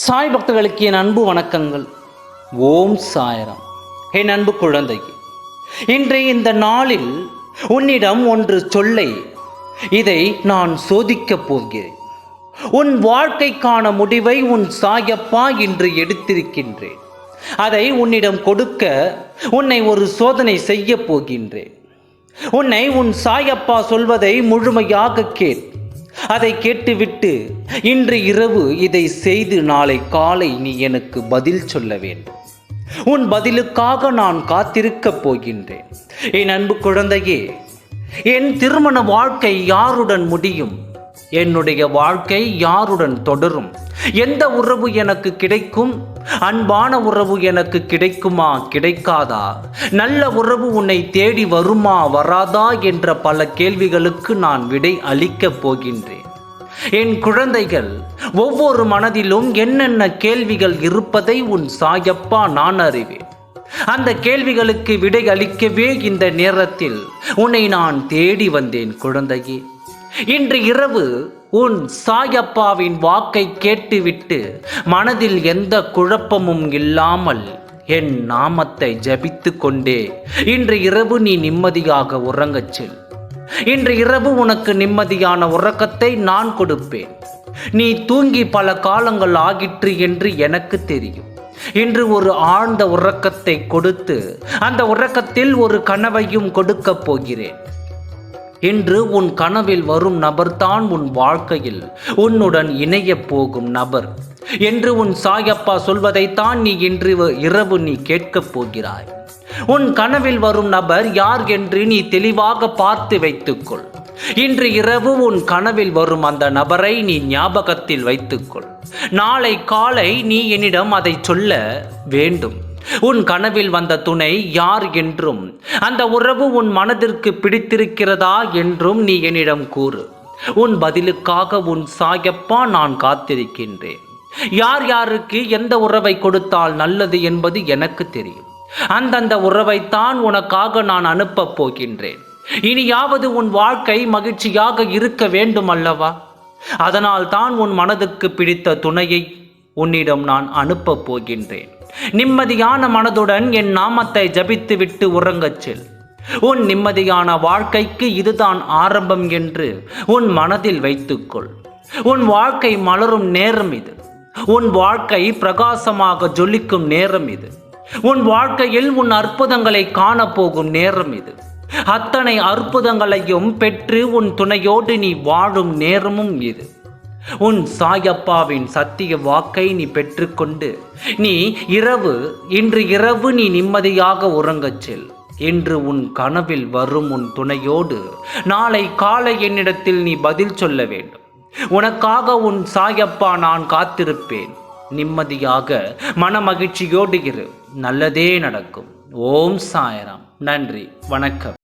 சாய் பக்தர்களுக்கு என் அன்பு வணக்கங்கள். ஓம் சாய்ராம். என் அன்பு குழந்தைக்கு, இன்றைய இந்த நாளில் உன்னிடம் ஒன்று சொல்லை இதை நான் சோதிக்கப் போகிறேன். உன் வாழ்க்கைக்கான முடிவை உன் சாயப்பா இன்று எடுத்திருக்கின்றேன். அதை உன்னிடம் கொடுக்க உன்னை ஒரு சோதனை செய்ய போகின்றேன். உன்னை உன் சாயப்பா சொல்வதை முழுமையாக கேள். அதை கேட்டுவிட்டு இன்று இரவு இதை செய்து நாளை காலை நீ எனக்கு பதில் சொல்ல வேண்டும். உன் பதிலுக்காக நான் காத்திருக்கப் போகின்றேன். என் அன்பு குழந்தையே, என் திருமண வாழ்க்கை யாருடன் முடியும்? என்னுடைய வாழ்க்கை யாருடன் தொடரும்? எந்த உறவு எனக்கு கிடைக்கும்? அன்பான உறவு எனக்கு கிடைக்குமா, கிடைக்காதா? நல்ல உறவு உன்னை தேடி வருமா, வராதா என்ற பல கேள்விகளுக்கு நான் விடை அளிக்கப் போகின்றேன். என் குழந்தைகள், ஒவ்வொரு மனதிலும் என்னென்ன கேள்விகள் இருப்பதை உன் சாயப்பா நான் அறிவேன். அந்த கேள்விகளுக்கு விடை அளிக்கவே இந்த நேரத்தில் உன்னை நான் தேடி வந்தேன். குழந்தையே, இன்று இரவு உன் சாயப்பாவின் வாக்கை கேட்டுவிட்டு மனதில் எந்த குழப்பமும் இல்லாமல் என் நாமத்தை ஜபித்து கொண்டே இன்று இரவு நீ நிம்மதியாக உறங்கச் செல். இன்று இரவு உனக்கு நிம்மதியான உறக்கத்தை நான் கொடுப்பேன். நீ தூங்கி பல காலங்கள் ஆகிற்று என்று எனக்கு தெரியும். இன்று ஒரு ஆழ்ந்த உறக்கத்தை கொடுத்து அந்த உறக்கத்தில் ஒரு கனவையும் கொடுக்கப் போகிறேன். இன்று உன் கனவில் வரும் நபர்தான் உன் வாழ்க்கையில் உன்னுடன் இணையப் போகும் நபர் என்று உன் சாயப்பா சொல்வதைத்தான் நீ இன்று இரவு நீ கேட்கப் போகிறாய். உன் கனவில் வரும் நபர் யார் என்று நீ தெளிவாக பார்த்து வைத்துக்கொள். இன்று இரவு உன் கனவில் வரும் அந்த நபரை நீ ஞாபகத்தில் வைத்துக்கொள். நாளை காலை நீ என்னிடம் அதை சொல்ல வேண்டும். உன் கனவில் வந்த துணை யார் என்றும் அந்த உறவு உன் மனதிற்கு பிடித்திருக்கிறதா என்றும் நீ என்னிடம் கூறு. உன் பதிலுக்காக உன் சாயப்பா நான் காத்திருக்கின்றேன். யார் யாருக்கு எந்த உறவை கொடுத்தால் நல்லது என்பது எனக்கு தெரியும். அந்தந்த உறவைத்தான் உனக்காக நான் அனுப்பப் போகின்றேன். இனியாவது உன் வாழ்க்கை மகிழ்ச்சியாக இருக்க வேண்டும் அல்லவா? அதனால் தான் உன் மனதுக்கு பிடித்த துணையை உன்னிடம் நான் அனுப்பப் போகின்றேன். நிம்மதியான மனதுடன் என் நாமத்தை ஜபித்து விட்டு உறங்கச் செல். உன் நிம்மதியான வாழ்க்கைக்கு இதுதான் ஆரம்பம் என்று உன் மனதில் வைத்துக்கொள். உன் வாழ்க்கை மலரும் நேரம் இது. உன் வாழ்க்கை பிரகாசமாக ஜொலிக்கும் நேரம் இது. உன் வாழ்க்கையில் உன் அற்புதங்களை காணப்போகும் நேரம் இது. அத்தனை அற்புதங்களையும் பெற்று உன் துணையோடு நீ வாழும் நேரமும் இது. உன் சாயப்பாவின் சத்திய வாக்கை நீ பெற்றுக்கொண்டு நீ இன்று இரவு நீ நிம்மதியாக உறங்கச் செல். இன்று உன் கனவில் வரும் உன் துணையோடு நாளை காலை என்னிடத்தில் நீ பதில் சொல்ல வேண்டும். உனக்காக உன் சாயப்பா நான் காத்திருப்பேன். நிம்மதியாக மனமகிழ்ச்சியோடு இரு. நல்லதே நடக்கும். ஓம் சாய்ராம். நன்றி, வணக்கம்.